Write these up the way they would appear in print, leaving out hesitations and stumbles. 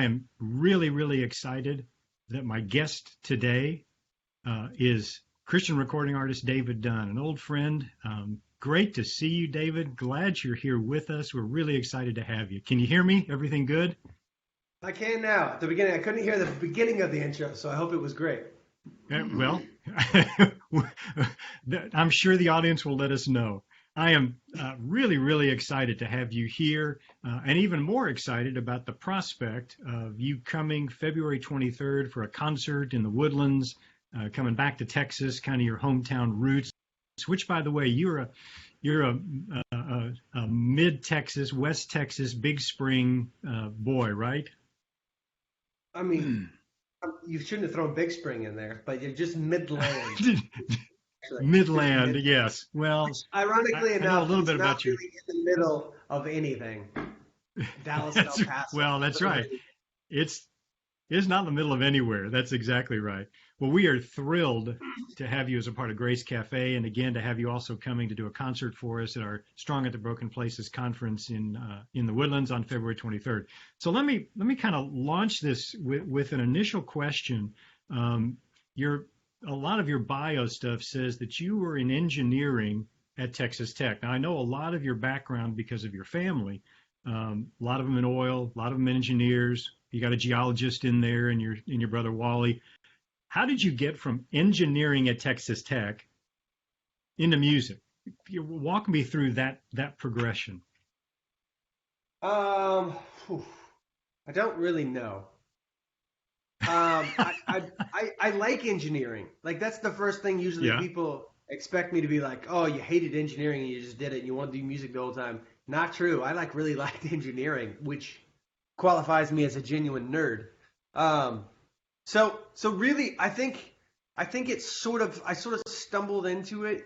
am really, really excited that my guest today is Christian recording artist David Dunn, an old friend. Great to see you, David. Glad you're here with us. We're really excited to have you. Can you hear me? Everything good? I can now. At the beginning, I couldn't hear the beginning of the intro, so I hope it was great. Well, I'm sure the audience will let us know. I am really, really excited to have you here, and even more excited about the prospect of you coming February 23rd for a concert in the Woodlands, coming back to Texas, kind of your hometown roots. Which, by the way, you're a mid-Texas, West Texas, Big Spring boy, right? I mean, you shouldn't have thrown Big Spring in there, but you're just Midland. Midland, yes. Well, ironically enough, I know a little bit it's about not you. really in the middle of anything. Dallas, El Paso. Well, that's right. It's not in the middle of anywhere. That's exactly right. Well, we are thrilled to have you as a part of Grace Cafe, and again to have you also coming to do a concert for us at our Strong at the Broken Places conference in the Woodlands on February 23rd. So let me kind of launch this with an initial question. A lot of your bio stuff says that you were in engineering at Texas Tech. Now I know a lot of your background because of your family. A lot of them in oil, a lot of them engineers. You got a geologist in there, and your brother Wally. How did you get from engineering at Texas Tech into music? Walk me through that progression. I don't really know. I like engineering. Like, that's the first thing usually people expect me to be like, oh, you hated engineering and you just did it and you want to do music the whole time. Not true. I really liked engineering, which qualifies me as a genuine nerd. So really, I think I sort of stumbled into it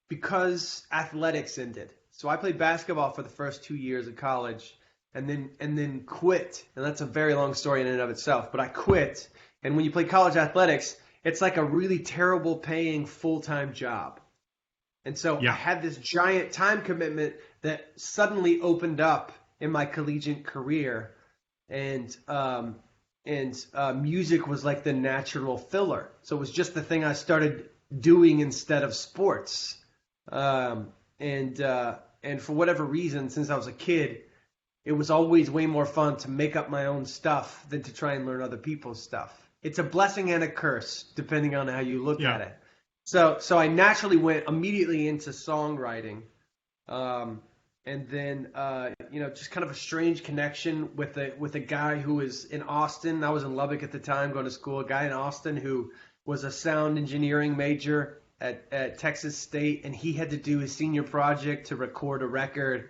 because athletics ended. So I played basketball for the first 2 years of college, and then quit. And that's a very long story in and of itself. But I quit, and when you play college athletics, it's like a really terrible paying full-time job. And so I had this giant time commitment that suddenly opened up in my collegiate career, and music was like the natural filler. So it was just the thing I started doing instead of sports. And for whatever reason, since I was a kid, it was always way more fun to make up my own stuff than to try and learn other people's stuff. It's a blessing and a curse, depending on how you look at it. So I naturally went immediately into songwriting. And then, just kind of a strange connection with a guy who was in Austin. I was in Lubbock at the time going to school. A guy in Austin who was a sound engineering major at Texas State, and he had to do his senior project to record a record.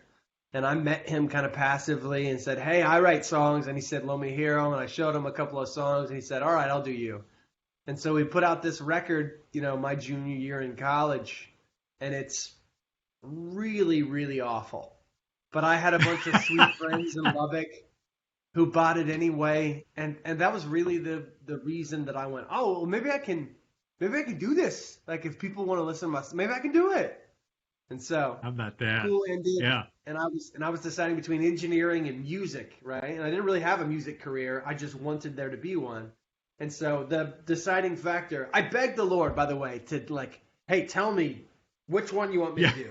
And I met him kind of passively and said, hey, I write songs. And he said, let me hear them. And I showed him a couple of songs, and he said, all right, I'll do you. And so we put out this record, my junior year in college, and it's really, really awful. But I had a bunch of sweet friends in Lubbock who bought it anyway, and that was really the reason that I went, oh, well, maybe I can do this. Like, if people want to listen to my, maybe I can do it. And so how about that? School ended, yeah. And I was deciding between engineering and music, right? And I didn't really have a music career. I just wanted there to be one. And so the deciding factor, I begged the Lord, by the way, to hey, tell me which one you want me to do.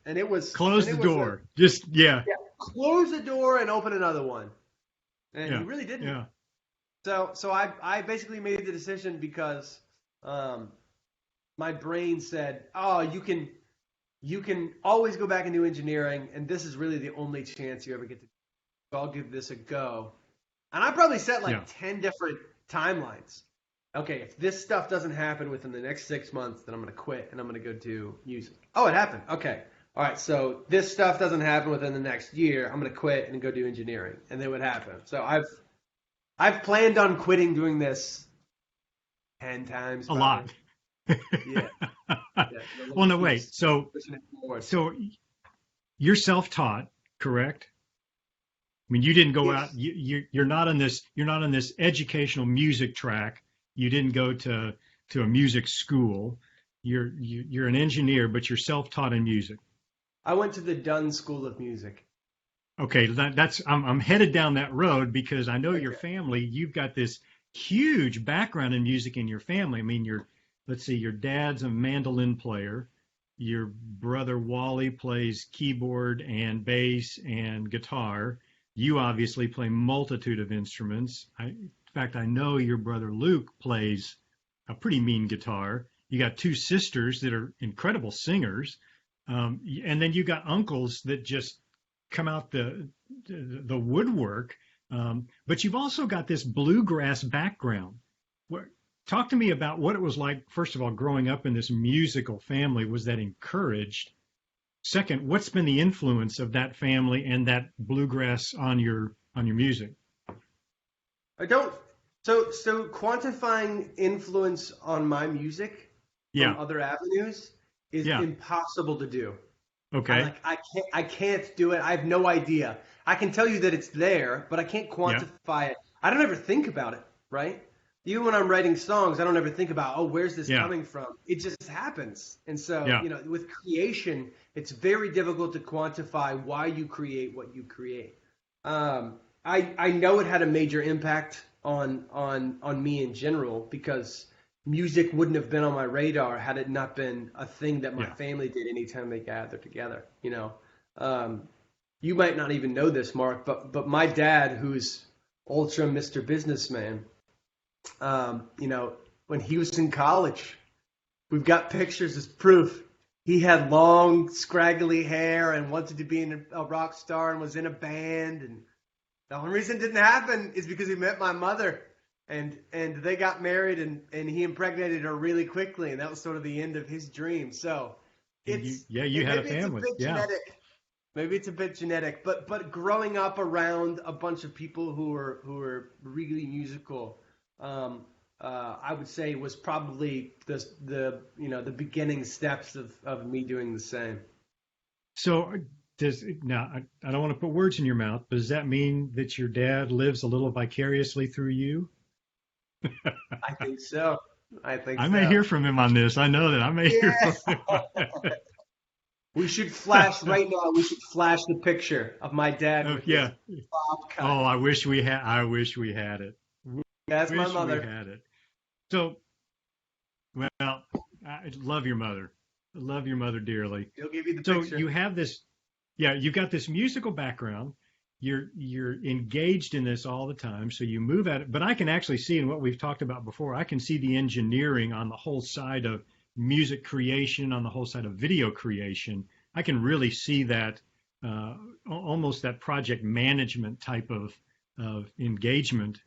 And it was close the door. Close the door and open another one. And he really didn't. Yeah. So I basically made the decision because my brain said, oh, you can always go back and do engineering, and this is really the only chance you ever get to do. So I'll give this a go. And I probably set 10 different timelines. Okay, if this stuff doesn't happen within the next 6 months, then I'm going to quit and I'm going to go do music. Oh, it happened. Okay. All right, so this stuff doesn't happen within the next year. I'm going to quit and go do engineering. And then it would happen. So I've planned on quitting doing this 10 times. A lot. Yeah. Well, no, wait. So you're self-taught, correct? I mean, you didn't go out. You're not on this educational music track. You didn't go to a music school. You're an engineer, but you're self-taught in music. I went to the Dunn School of Music. Okay, that's I'm headed down that road because I know your Okay. family. You've got this huge background in music in your family. I mean, let's see, your dad's a mandolin player. Your brother Wally plays keyboard and bass and guitar. You obviously play multitude of instruments. In fact, I know your brother Luke plays a pretty mean guitar. You got two sisters that are incredible singers, and then you got uncles that just come out the woodwork. But you've also got this bluegrass background. What, talk to me about what it was like, first of all, growing up in this musical family. Was that encouraged? Second, what's been the influence of that family and that bluegrass on your music? I don't. So quantifying influence on my music from Yeah, other avenues is yeah, impossible to do. okay, I can't do it. I have no idea. I can tell you that it's there, but I can't yeah, quantify it. I don't ever think about it, right? Even when I'm writing songs, I don't ever think about, oh, where's this yeah, coming from? It just happens. And so, yeah, with creation, it's very difficult to quantify why you create what you create. I know it had a major impact on me in general because music wouldn't have been on my radar had it not been a thing that my yeah. family did anytime they gathered together. Um, you might not even know this, Mark, but my dad, who's ultra Mr. Businessman, when he was in college, we've got pictures as proof. He had long, scraggly hair and wanted to be a rock star and was in a band. And the only reason it didn't happen is because he met my mother and they got married and he impregnated her really quickly. And that was sort of the end of his dream. So And you had a maybe it's a family. bit Yeah, genetic. Maybe it's a bit genetic, but growing up around a bunch of people who are really musical, I would say was probably the beginning steps of me doing the same. so does now I don't want to put words in your mouth, but does that mean that your dad lives a little vicariously through you? I think so. I think I may so. hear from him on this. I know that I may hear Yeah. from him on that. We should flash right now. We should flash the picture of my dad Oh, with his yeah. bob cut. Oh, I wish we had it. That's my Wish we mother. had it. So, well, I love your mother. I love your mother dearly. She'll give you the So picture. you have this, yeah, you've got this musical background. You're engaged in this all the time. So you move at it, but I can actually see in what we've talked about before, I can see the engineering on the whole side of music creation, on the whole side of video creation. I can really see that almost that project management type of engagement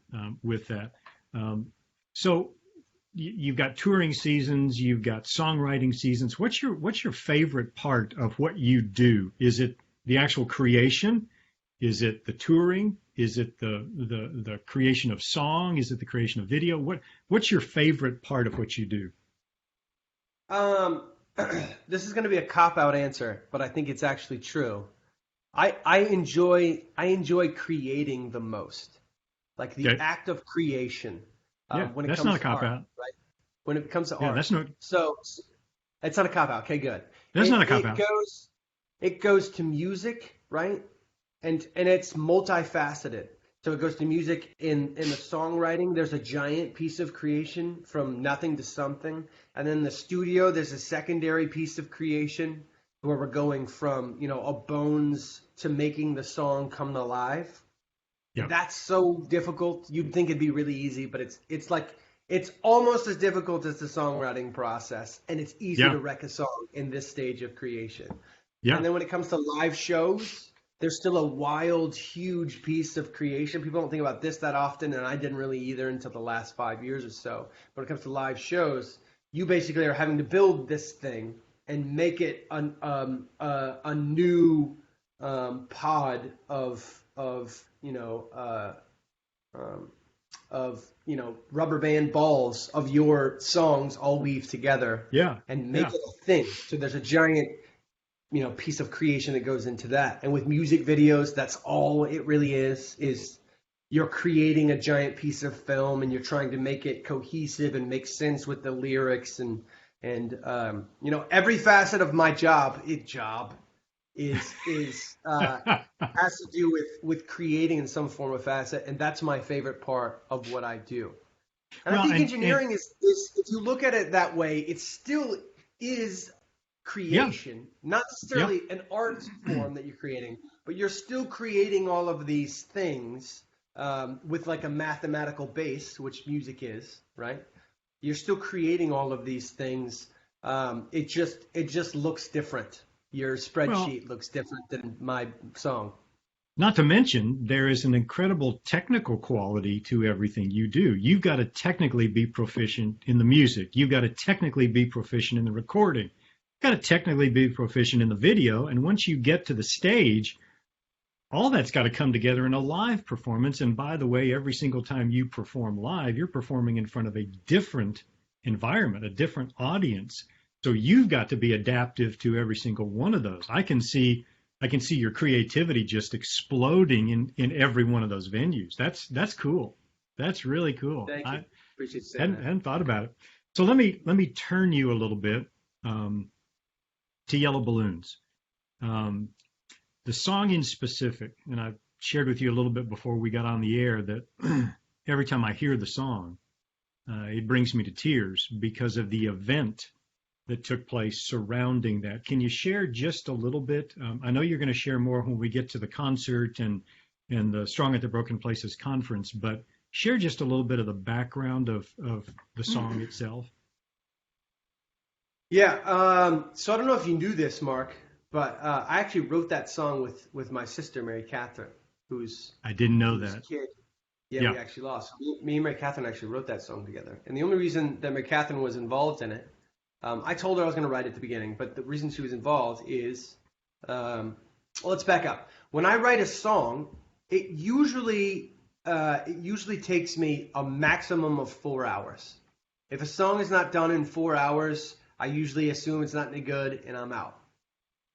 with that. Um, so you've got touring seasons, you've got songwriting seasons. What's your favorite part of what you do? Is it the actual creation? Is it the touring? Is it the creation of song? Is it the creation of video? What's your favorite part of what you do? Um, this is going to be a cop out answer, but I think it's actually true. I enjoy creating the most, like the Okay. act of creation. Yeah, When it that's not comes a to cop art, out. right? When it comes to Yeah, art, so it's not a cop out. Okay, good. that's not It a cop it out. goes it goes to music, right? And it's multifaceted. So it goes to music in the songwriting. There's a giant piece of creation from nothing to something, and then the studio. There's a secondary piece of creation where we're going from a bones to making the song come alive. Yeah, That's so difficult. You'd think it'd be really easy, but it's almost as difficult as the songwriting process, and it's easy yeah, to wreck a song in this stage of creation. And yeah, then when it comes to live shows, there's still a wild, huge piece of creation. People don't think about this that often, and I didn't really either until the last 5 years or so. When it comes to live shows, you basically are having to build this thing and make it a new pod um, of rubber band balls of your songs all weave together yeah, and make yeah, it a thing. So there's a giant piece of creation that goes into that. And with music videos, that's all it really is you're creating a giant piece of film and you're trying to make it cohesive and make sense with the lyrics and every facet of my job is has to do with creating in some form of facet, and that's my favorite part of what I do. And I Well, think and engineering is if you look at it that way, it still is yeah, creation, not yeah. necessarily an art form that you're creating, but you're still creating all of these things with like a mathematical base, which music is, right? You're still creating all of these things. It just looks different. Your Well, spreadsheet looks different than my song. not to mention, there is an incredible technical quality to everything you do. You've got to technically be proficient in the music. You've got to technically be proficient in the recording. You've got to technically be proficient in the video. And once you get to the stage, all that's got to come together in a live performance. And by the way, every single time you perform live, you're performing in front of a different environment, a different audience. So you've got to be adaptive to every single one of those. I can see your creativity just exploding in every one of those venues. That's cool. That's really cool. Thank you. I Appreciate you saying hadn't, that. hadn't thought about it. So let me turn you a little bit to Yellow Balloons. Um, the song in specific, and I shared with you a little bit before we got on the air that every time I hear the song, it brings me to tears because of the event that took place surrounding that. Can you share just a little bit? I know you're going to share more when we get to the concert and the Strong at the Broken Places conference, but share just a little bit of the background of the song itself. Yeah. So I don't know if you knew this, Mark, but I actually wrote that song with my sister, Mary Catherine, I didn't know who's a that. kid. Yeah, Yeah. we actually lost. Me and Mary Catherine actually wrote that song together. And the only reason that Mary Catherine was involved in it, I told her I was going to write it at the beginning, but the reason she was involved is, well, let's back up. When I write a song, it usually takes me a maximum of 4 hours. If a song is not done in 4 hours, I usually assume it's not any good and I'm out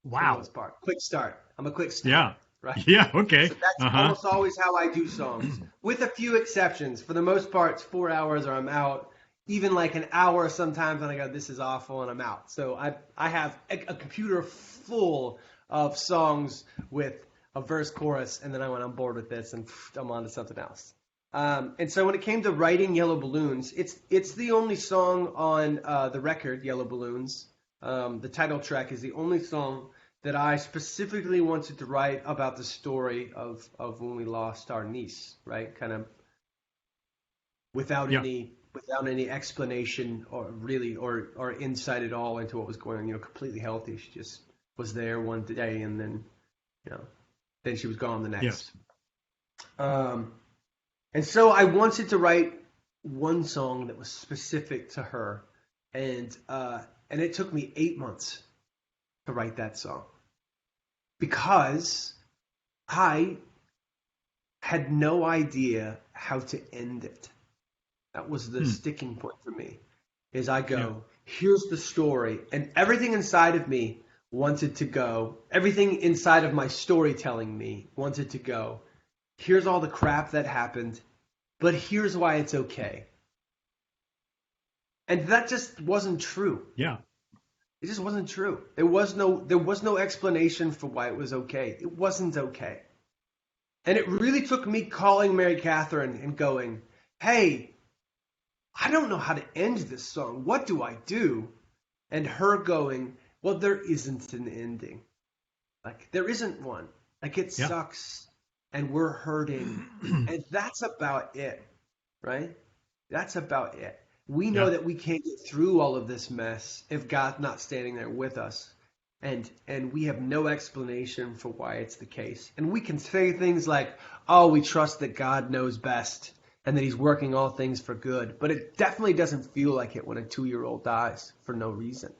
for the Wow. most part. Quick start. I'm a quick Yeah. starter, right? Yeah. Okay. So that's Uh-huh. almost always how I do songs, with a few exceptions. For the most part, it's 4 hours or I'm out. Even like an hour sometimes, and I go, "This is awful," and I'm out. So I have a computer full of songs with a verse, chorus, and then I went, "I'm bored with this," and I'm on to something else. And so when it came to writing Yellow Balloons, it's the only song on the record, Yellow Balloons. The title track is the only song that I specifically wanted to write about the story of when we lost our niece, right? Kind of without Yeah. any explanation or insight at all into what was going on. Completely healthy. She just was there one day and then you know then she was gone the next. Yes. Um, and so I wanted to write one song that was specific to her, and it took me 8 months to write that song because I had no idea how to end it. That was the Hmm. sticking point for me. Is I Yeah. go, here's the story, and everything inside of me wanted to go. Everything inside of my storytelling me wanted to go. Here's all the crap that happened, but here's why it's okay. And that just wasn't true. Yeah. It just wasn't true. There was no explanation for why it was okay. It wasn't okay. And it really took me calling Mary Catherine and going, "Hey, I don't know how to end this song. What do I do?" And her going, "Well, there isn't an ending. Like, there isn't one. Like, it Yeah. sucks and we're hurting." And that's about it, right? That's about it. We know Yeah. that we can't get through all of this mess if God's not standing there with us. And we have no explanation for why it's the case. And we can say things like, "Oh, we trust that God knows best and that he's working all things for good." But it definitely doesn't feel like it when a 2-year-old dies for no reason.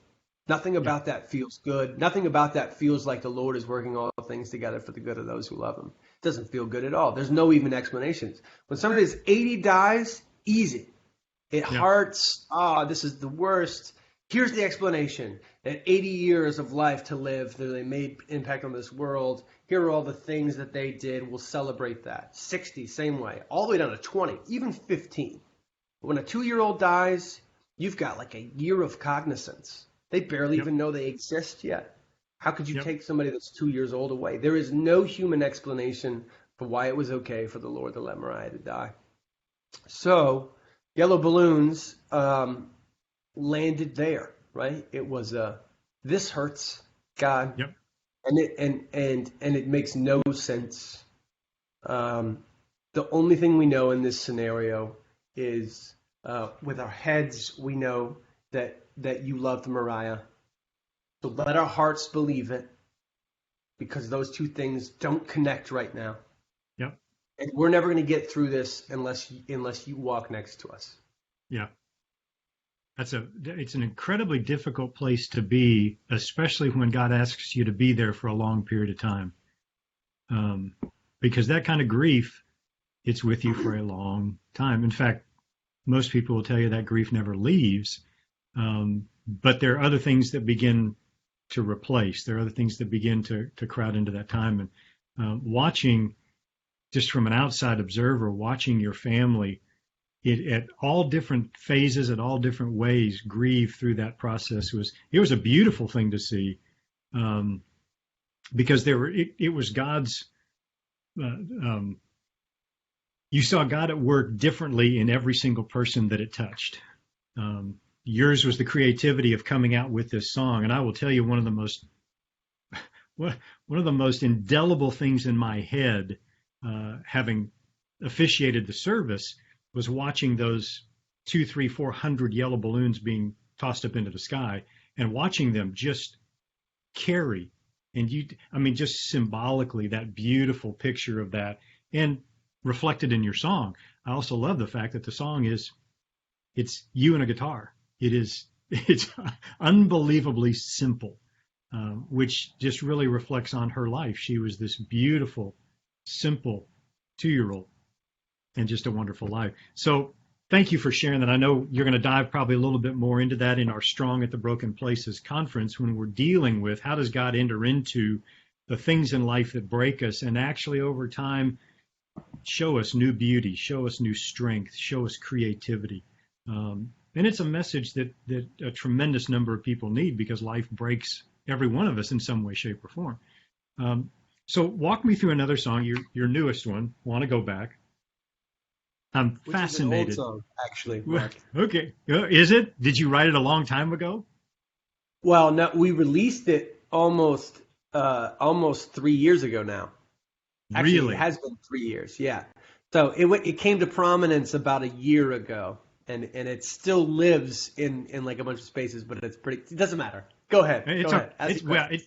Nothing Yeah. about that feels good. Nothing about that feels like the Lord is working all things together for the good of those who love him. It doesn't feel good at all. There's no even explanations. When somebody that's 80 dies, easy. It Yeah. hurts. Ah, this is the worst. Here's the explanation. That 80 years of life to live, that they made impact on this world. Here are all the things that they did. We'll celebrate that. 60, same way. All the way down to 20, even 15. When a 2-year-old dies, you've got like a year of cognizance. They barely Yep. even know they exist yet. How could you Yep. take somebody that's 2 years old away? There is no human explanation for why it was okay for the Lord to let Mariah to die. So, Yellow Balloons landed there, right? It was this hurts, God, Yep. and it makes no sense. The only thing we know in this scenario is with our heads, we know that you loved Mariah. So let our hearts believe it, because those two things don't connect right now. Yep. And we're never going to get through this unless you walk next to us. Yeah. It's an incredibly difficult place to be, especially when God asks you to be there for a long period of time. Because that kind of grief, it's with you for a long time. In fact, most people will tell you that grief never leaves. But there are other things that begin to replace. There are other things that begin to crowd into that time. And watching, just from an outside observer, watching your family at all different phases, at all different ways, grieve through that process was a beautiful thing to see, because it was God's. You saw God at work differently in every single person that it touched. Yours was the creativity of coming out with this song, and I will tell you one of the most indelible things in my head, having officiated the service, was watching those 200, 300, 400 yellow balloons being tossed up into the sky, and watching them just carry, and just symbolically, that beautiful picture of that, and reflected in your song. I also love the fact that the song it's you and a guitar. It's unbelievably simple, which just really reflects on her life. She was this beautiful, simple 2-year-old, and just a wonderful life. So thank you for sharing that. I know you're going to dive probably a little bit more into that in our Strong at the Broken Places conference, when we're dealing with how does God enter into the things in life that break us, and actually over time show us new beauty, show us new strength, show us creativity. And it's a message that a tremendous number of people need, because life breaks every one of us in some way, shape, or form. So walk me through another song, your newest one, Want to Go Back. I'm Which fascinated. is an old song, actually, Mark. Okay. Is it? Did you write it a long time ago? Well, no, we released it almost 3 years ago now. Actually, Really? it has been 3 years, yeah. So it came to prominence about a year ago, and it still lives in like a bunch of spaces, but it doesn't matter. Go ahead. Go ahead.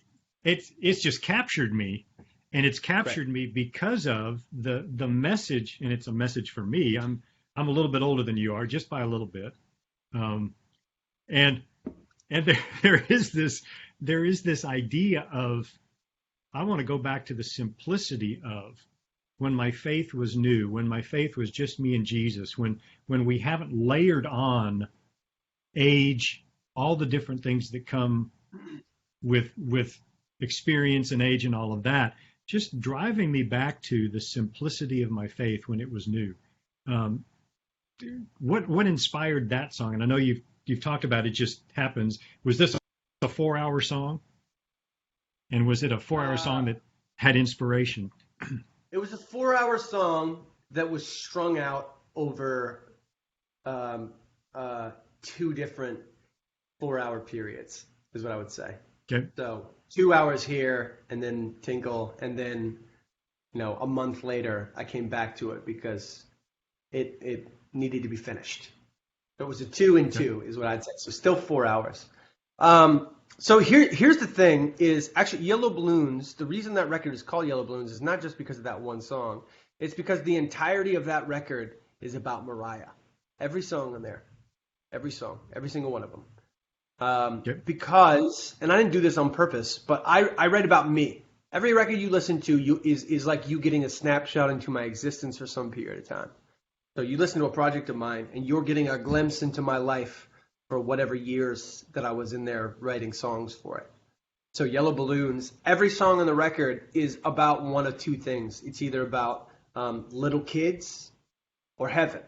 It's just captured me, and it's captured me because of the message, and it's a message for me. I'm a little bit older than you are, just by a little bit, and there is this idea of, I want to go back to the simplicity of when my faith was new, when my faith was just me and Jesus, when we haven't layered on age, all the different things that come with experience and age and all of that, just driving me back to the simplicity of my faith when it was new. What inspired that song? And I know you've talked about It Just Happens. Was this a 4-hour song? And was it a 4-hour song that had inspiration? It was a 4-hour song that was strung out over 2 different 4-hour periods, is what I would say. Okay. So 2 hours here, and then Tinkle, and then a month later I came back to it because it needed to be finished. So it was a 2 and 2 is what I'd say. So still 4 hours. So here's the thing is, actually, Yellow Balloons, the reason that record is called Yellow Balloons is not just because of that one song. It's because the entirety of that record is about Mariah. Every song on there. Every song. Every single one of them. Because, and I didn't do this on purpose, but I write about me. Every record you listen to is like you getting a snapshot into my existence for some period of time. So you listen to a project of mine, and you're getting a glimpse into my life for whatever years that I was in there writing songs for it. So Yellow Balloons, every song on the record is about one of 2 things. It's either about little kids or heaven.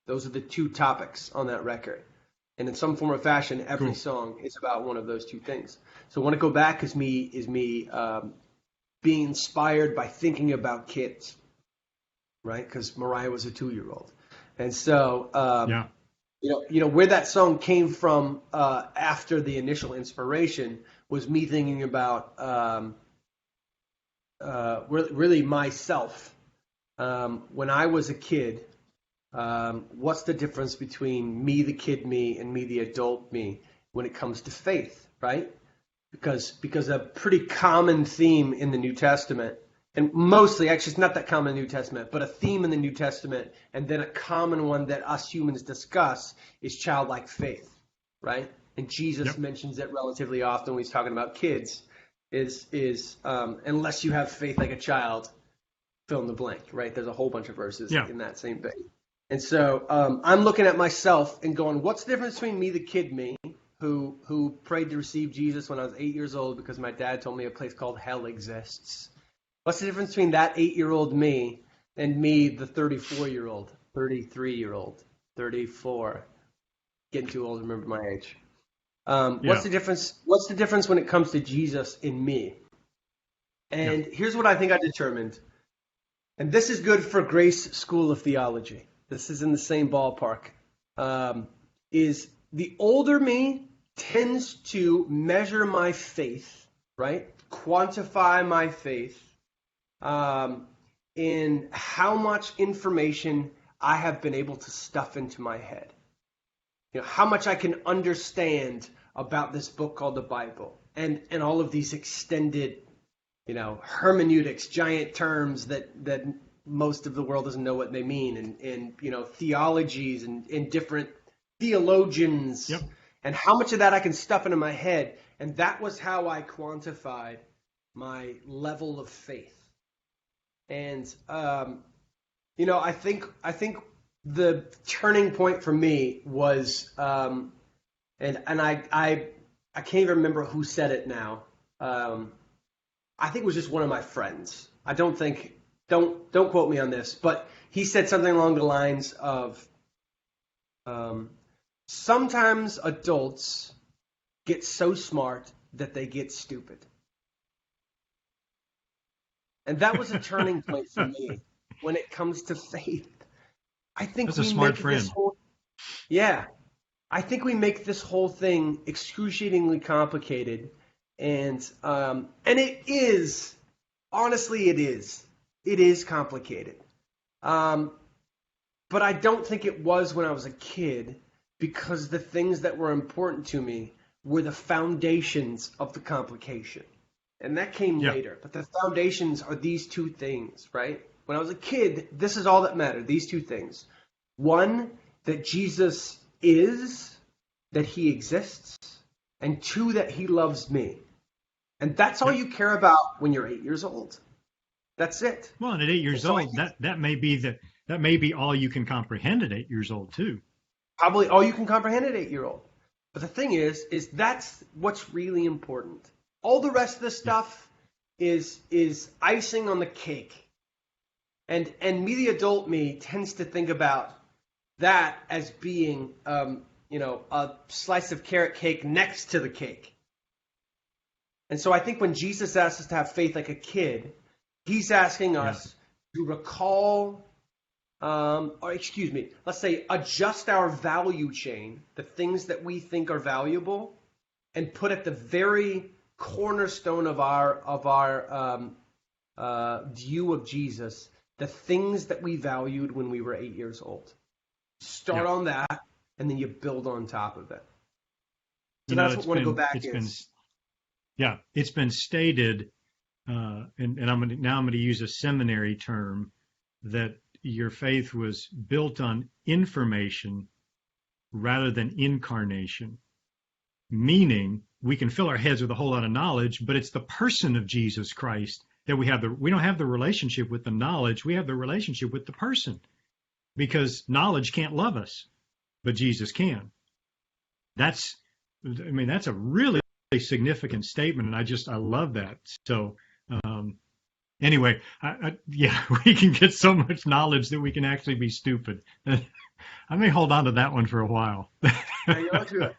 Those are the 2 topics on that record. And in some form or fashion, every Cool. song is about one of those two things. So "Want to Go Back" is me being inspired by thinking about kids, right? Because Mariah was a 2-year-old, and so Yeah. where that song came from after the initial inspiration was me thinking about really myself. When I was a kid, what's the difference between me, the kid me, and me, the adult me, when it comes to faith, right? Because a pretty common theme in the New Testament, and mostly, actually, it's not that common in the New Testament, but a theme in the New Testament, and then a common one that us humans discuss is childlike faith, right? And Jesus Yep. mentions it relatively often when he's talking about kids, is unless you have faith like a child, fill in the blank, right? There's a whole bunch of verses Yeah. in that same vein. And so I'm looking at myself and going, what's the difference between me, the kid me, who prayed to receive Jesus when I was 8 years old because my dad told me a place called hell exists? What's the difference between that 8-year-old me and me, the 34-year-old, 33-year-old, 34? Getting too old to remember my age. What's Yeah. the difference? What's the difference when it comes to Jesus in me? Yeah. And here's what I think I determined. And this is good for Grace School of Theology. This is in the same ballpark. Is the older me tends to measure my faith, right? Quantify my faith in how much information I have been able to stuff into my head. How much I can understand about this book called the Bible and all of these extended hermeneutics, giant terms that most of the world doesn't know what they mean, and theologies and different theologians, Yep. and how much of that I can stuff into my head. And that was how I quantified my level of faith. And I think the turning point for me was, and I can't even remember who said it now. I think it was just one of my friends. Don't quote me on this, but he said something along the lines of, sometimes adults get so smart that they get stupid. And that was a turning point for me when it comes to faith. I think That's a we smart make friend. this whole, yeah, I think we make this whole thing excruciatingly complicated. And it is, honestly, it is complicated. But I don't think it was when I was a kid, because the things that were important to me were the foundations of the complication. And that came Yeah. later. But the foundations are these two things, right? When I was a kid, this is all that mattered, these two things. One, that Jesus is, that he exists, and two, that he loves me. And that's all Yep. you care about when you're 8 years old. That's it. Well, and at 8 years That's all old, that may be all you can comprehend at 8 years old too. Probably all you can comprehend at 8-year-old. But the thing is that's what's really important. All the rest of the stuff is icing on the cake. And me, the adult me, tends to think about that as being a slice of carrot cake next to the cake. And so I think when Jesus asks us to have faith like a kid, he's asking us to recall, let's say adjust our value chain, the things that we think are valuable, and put at the very cornerstone of our view of Jesus, the things that we valued when we were 8 years old. Start on that, and then you build on top of it. So that's what "Want to Go Back" is. It's been stated, and I'm going to use a seminary term, that your faith was built on information rather than incarnation. Meaning, we can fill our heads with a whole lot of knowledge, but it's the person of Jesus Christ that we don't have the relationship with the knowledge, we have the relationship with the person. Because knowledge can't love us, but Jesus can. That's a really significant statement, and I love that. So, Anyway, yeah, we can get so much knowledge that we can actually be stupid. I may hold on to that one for a while. Now you ought to.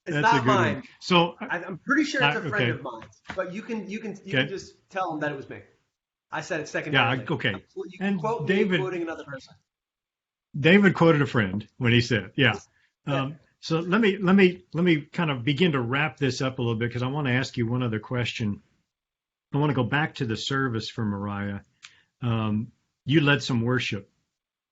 It's That's a not good one. mine. So, I'm pretty sure it's a friend okay, of mine, but you can okay, just tell him that it was me. I said it yeah, secondarily. okay. You can And quote me quoting another person. David quoted a friend when he said, yeah. Yeah. So let me kind of begin to wrap this up a little bit because I want to ask you one other question. I want to go back to the service for Mariah. You led some worship,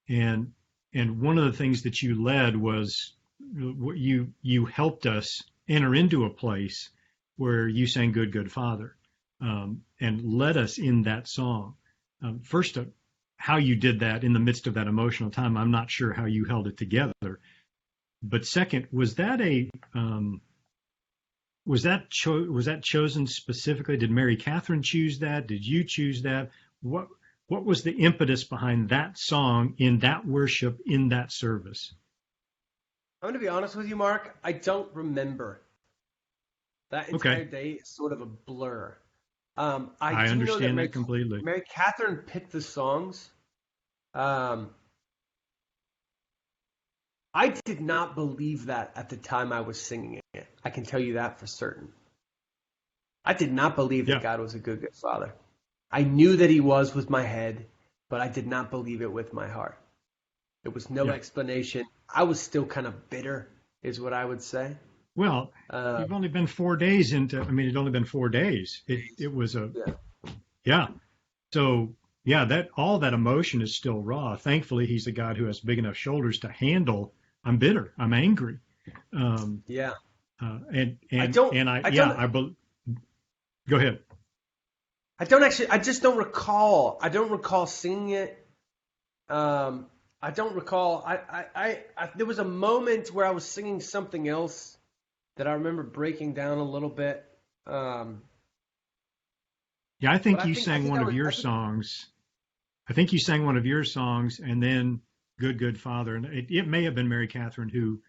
and one of the things that you led was you helped us enter into a place where you sang "Good Good Father," and led us in that song. First, how you did that in the midst of that emotional time, I'm not sure how you held it together. But second, was that chosen specifically? Did Mary Catherine choose that? Did you choose that? What was the impetus behind that song in that worship in that service? I'm going to be honest with you, Mark. I don't remember. That entire Okay, day is sort of a blur. I I do know that understand that completely. Mary Catherine picked the songs. Um, I did not believe that at the time I was singing it. I can tell you that for certain. I did not believe that Yeah, God was a good, good father. I knew that he was with my head, but I did not believe it with my heart. There was no yeah. explanation. I was still kind of bitter, is what I would say. Well, Uh, you've only been 4 days into. I mean, it'd only been 4 days. It was a yeah, yeah. So yeah, that all that emotion is still raw. Thankfully, he's a God who has big enough shoulders to handle. I'm bitter. I'm angry. Um, yeah. and I and don't, and I I yeah. don't, Go ahead. I don't actually. I just don't recall. I don't recall singing it. I don't recall. There was a moment where I was singing something else that I remember breaking down a little bit. Um, Yeah, I but think you I sang think one I of was. your I think songs. I think you sang one of your songs, and then "Good Good Father," and it may have been Mary Catherine who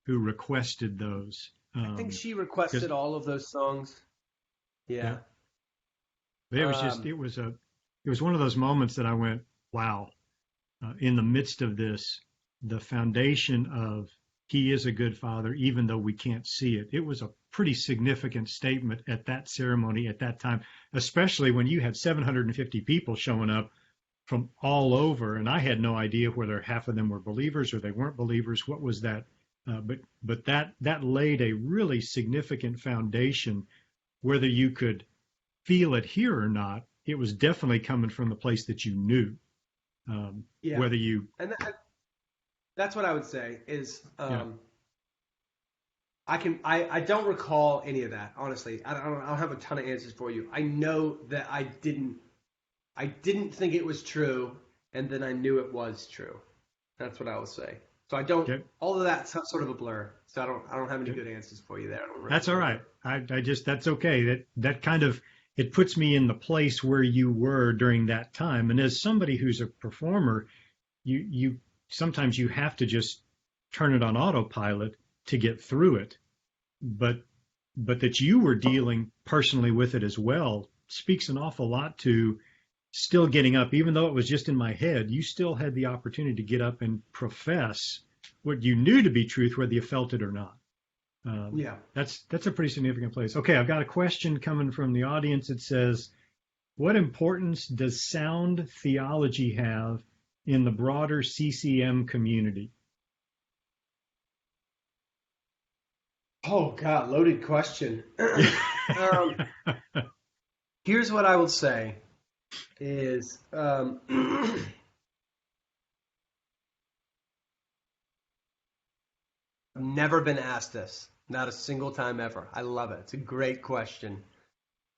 requested those. I think she Because requested all of those songs. yeah, Yeah. but it was just Um, it was one of those moments that I went, wow. In the midst of this, the foundation of He is a good Father, even though we can't see it. It was a pretty significant statement at that ceremony at that time, especially when you had 750 people showing up from all over, and I had no idea whether half of them were believers or they weren't believers. What was that? But that laid a really significant foundation. Whether you could feel it here or not, it was definitely coming from the place that you knew. yeah. Whether you, And that's what I would say is yeah, I don't recall any of that, honestly. I don't have a ton of answers for you. I know that I didn't think it was true, and then I knew it was true. That's what I would say. So I don't. okay, All of that's sort of a blur. So I don't have any okay. good answers for you there. I don't really That's all right. remember. I just that's okay. That kind of it puts me in the place where you were during that time. And as somebody who's a performer, you sometimes you have to just turn it on autopilot to get through it. But that you were dealing personally with it as well speaks an awful lot to still getting up, even though it was just in my head, you still had the opportunity to get up and profess what you knew to be truth, whether you felt it or not. Yeah. That's a pretty significant place. Okay, I've got a question coming from the audience. It says, "What importance does sound theology have in the broader CCM community?" Oh God, loaded question. um, Here's what I will say is I've never been asked this, not a single time ever. I love it. It's a great question.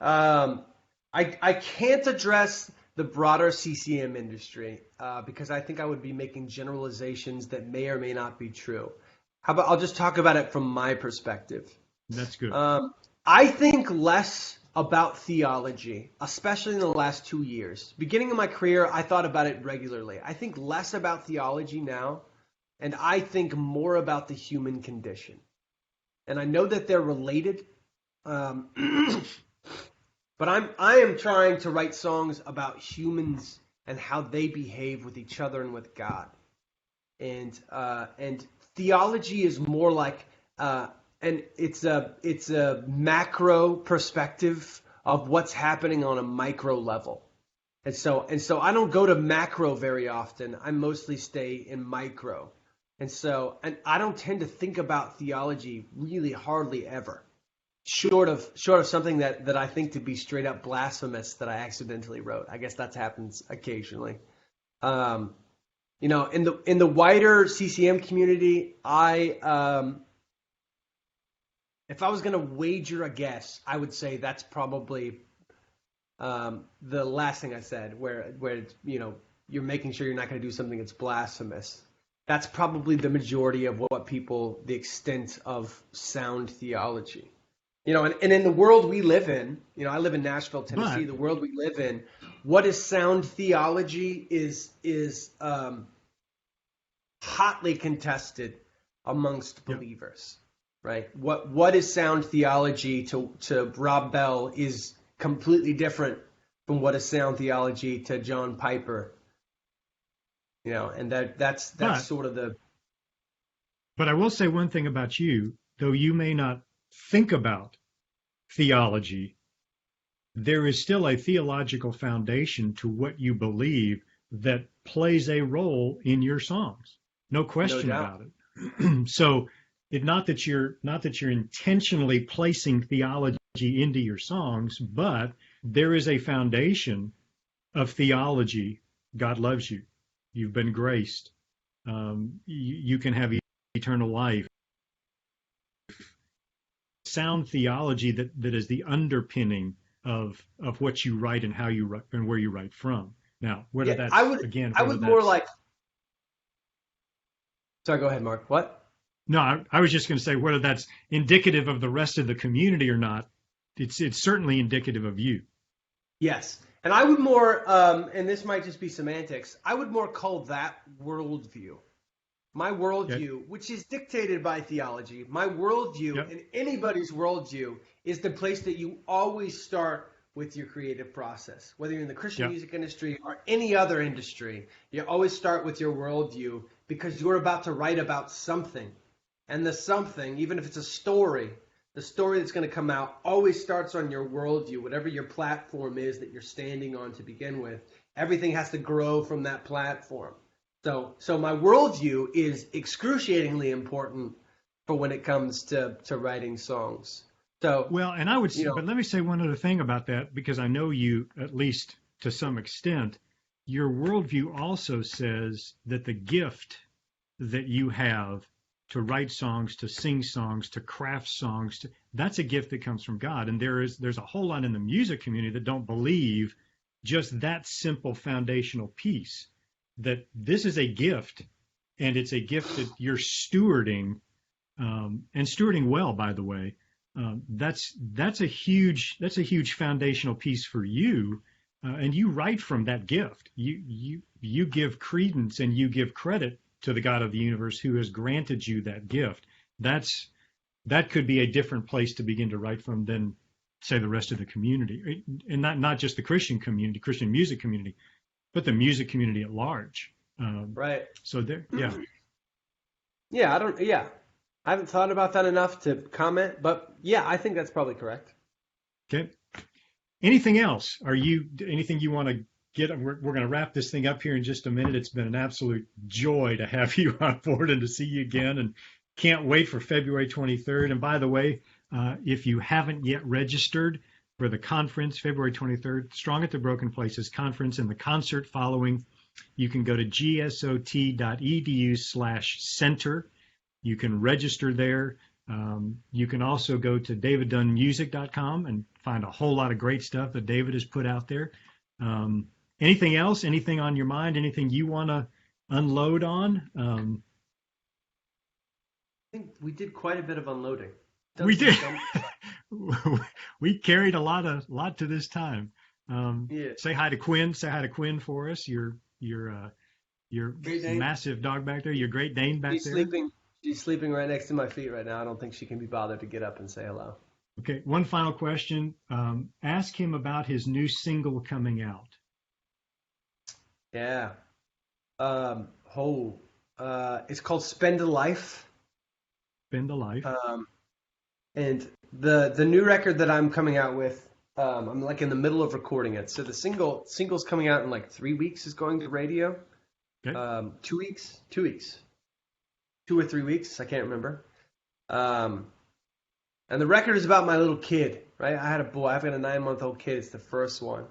Um, I can't address the broader CCM industry because I think I would be making generalizations that may or may not be true. How about I'll just talk about it from my perspective. That's good. Um, I think less about theology, especially in the last 2 years. Beginning of my career, I thought about it regularly. I think less about theology now, and I think more about the human condition. And I know that they're related. Um, But I am trying to write songs about humans and how they behave with each other and with God. And theology is more like and it's a macro perspective of what's happening on a micro level. And so I don't go to macro very often. I mostly stay in micro. And I don't tend to think about theology really hardly ever. Short of something that I think to be straight up blasphemous that I accidentally wrote. I guess that happens occasionally. In the wider CCM community, if I was going to wager a guess, I would say that's probably the last thing I said, where you're making sure you're not going to do something that's blasphemous. That's probably the majority of the extent of sound theology. And in the world we live in, I live in Nashville, Tennessee. The world we live in, what is sound theology is hotly contested amongst believers, right? What is sound theology to Rob Bell is completely different from what is sound theology to John Piper. And that's sort of the. But I will say one thing about you, though you may not think about theology, there is still a theological foundation to what you believe that plays a role in your songs. No question about it. So not that you're intentionally placing theology into your songs, but there is a foundation of theology. God loves you. You've been graced. You can have eternal life. Sound theology that is the underpinning of what you write and how you write and where you write from. Now, whether that's more like. Sorry, go ahead, Mark. What? No, I was just going to say whether that's indicative of the rest of the community or not. It's certainly indicative of you. Yes, and I would more, and this might just be semantics. I would more call that worldview. My worldview, which is dictated by theology, my worldview and anybody's worldview is the place that you always start with your creative process. Whether you're in the Christian music industry or any other industry, you always start with your worldview because you're about to write about something. And the something, even if it's a story, the story that's going to come out always starts on your worldview, whatever your platform is that you're standing on to begin with. Everything has to grow from that platform. So my worldview is excruciatingly important for when it comes to writing songs. And I would say, but let me say one other thing about that, because I know you, at least to some extent, your worldview also says that the gift that you have to write songs, to sing songs, to craft songs, that's a gift that comes from God. And there's a whole lot in the music community that don't believe just that simple foundational piece, that this is a gift, and it's a gift that you're stewarding, and stewarding well, by the way. That's a huge foundational piece for you, and you write from that gift. You give credence and you give credit to the God of the universe who has granted you that gift. That could be a different place to begin to write from than, say, the rest of the community, and not just the Christian community, Christian music community, but the music community at large. Right. So there, yeah. I haven't thought about that enough to comment, but yeah, I think that's probably correct. Okay. Anything else? Anything you want to get? We're going to wrap this thing up here in just a minute. It's been an absolute joy to have you on board and to see you again, and can't wait for February 23rd. And by the way, if you haven't yet registered for the conference, February 23rd, Strong at the Broken Places conference and the concert following, you can go to gsot.edu/center. You can register there. You can also go to daviddunnmusic.com and find a whole lot of great stuff that David has put out there. Anything else? Anything on your mind? Anything you want to unload on? I think we did quite a bit of unloading. We did. We carried a lot to this time. Say hi to Quinn. Say hi to Quinn for us. Your massive dog back there. Your Great Dane back there. She's sleeping right next to my feet right now. I don't think she can be bothered to get up and say hello. Okay, one final question. Ask him about his new single coming out. Yeah. It's called Spend a Life. Spend a life. And the new record that I'm coming out with, I'm like in the middle of recording it. So the single's coming out in like 3 weeks. Is going to radio. Okay. 2 weeks, 2 or 3 weeks. I can't remember. And the record is about my little kid, right? I had a boy. I've got a 9-month-old kid. It's the first one,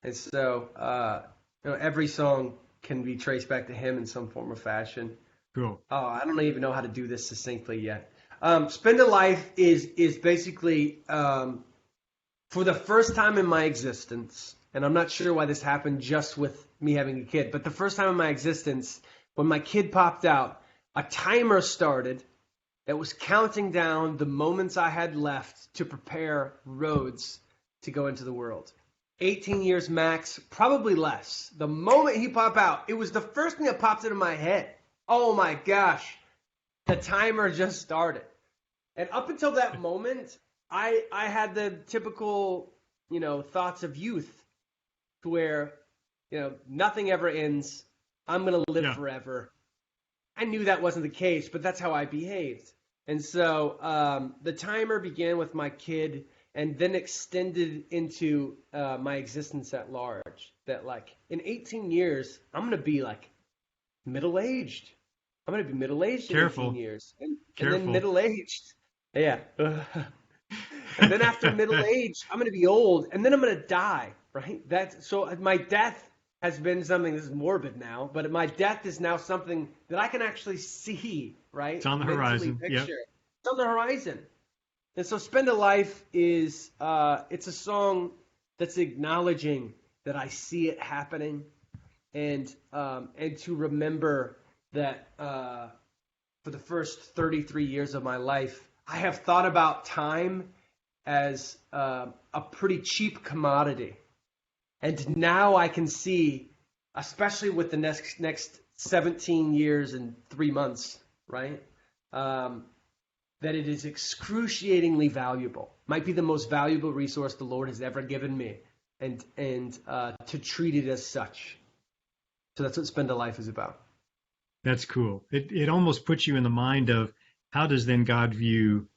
and so every song can be traced back to him in some form or fashion. Cool. Oh, I don't even know how to do this succinctly yet. Spend a Life is basically for the first time in my existence, and I'm not sure why this happened just with me having a kid, but the first time in my existence, when my kid popped out, a timer started that was counting down the moments I had left to prepare roads to go into the world. 18 years max, probably less. The moment he popped out, it was the first thing that popped into my head. Oh my gosh, the timer just started. And up until that moment, I had the typical, thoughts of youth to where, nothing ever ends. I'm going to live forever. I knew that wasn't the case, but that's how I behaved. And so the timer began with my kid and then extended into my existence at large. That like in 18 years, I'm going to be like middle-aged. I'm going to be middle-aged in 18 years. And then middle-aged. Yeah. And then after middle-aged, I'm going to be old. And then I'm going to die, right? So my death has been something, this is morbid now, but my death is now something that I can actually see, right? It's on the horizon. Yep. It's on the horizon. And so Spend a Life is, it's a song that's acknowledging that I see it happening and to remember that for the first 33 years of my life, I have thought about time as a pretty cheap commodity. And now I can see, especially with the next 17 years and 3 months, right, that it is excruciatingly valuable. Might be the most valuable resource the Lord has ever given me, and to treat it as such. So that's what Spend a Life is about. That's cool. It almost puts you in the mind of how does then God view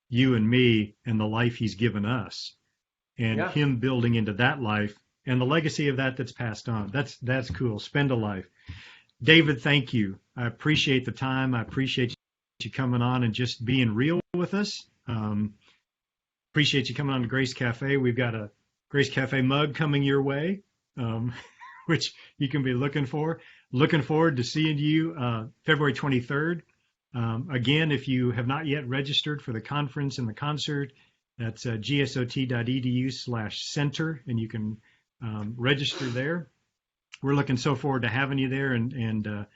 you and me and the life he's given us and him building into that life and the legacy of that's passed on. That's cool. Spend a Life. David, thank you. I appreciate the time. I appreciate you coming on and just being real with us. Appreciate you coming on to Grace Cafe. We've got a Grace Cafe mug coming your way, which you can be looking for. Looking forward to seeing you February 23rd. Again, if you have not yet registered for the conference and the concert, that's gsot.edu/center, and you can register there. We're looking so forward to having you there and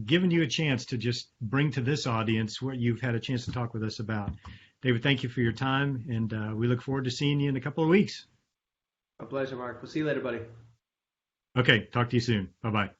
giving you a chance to just bring to this audience what you've had a chance to talk with us about. David, thank you for your time, and we look forward to seeing you in a couple of weeks. My pleasure, Mark. We'll see you later, buddy. Okay, talk to you soon. Bye-bye.